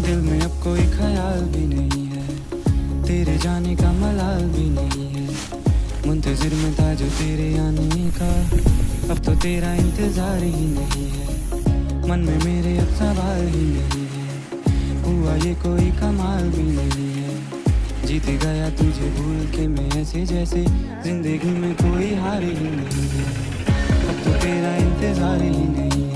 दिल में अब कोई ख्याल भी नहीं है, तेरे जाने का मलाल भी नहीं है। मुंतजिर में था जो तेरे आने का, अब तो तेरा इंतजार ही नहीं है। मन में मेरे अब सवाल ही नहीं है, हुआ ये कोई कमाल भी नहीं है। जीत गया तुझे भूल के मैं ऐसे जैसे, जिंदगी में कोई हार ही नहीं है। अब तो तेरा इंतजार ही नहीं है।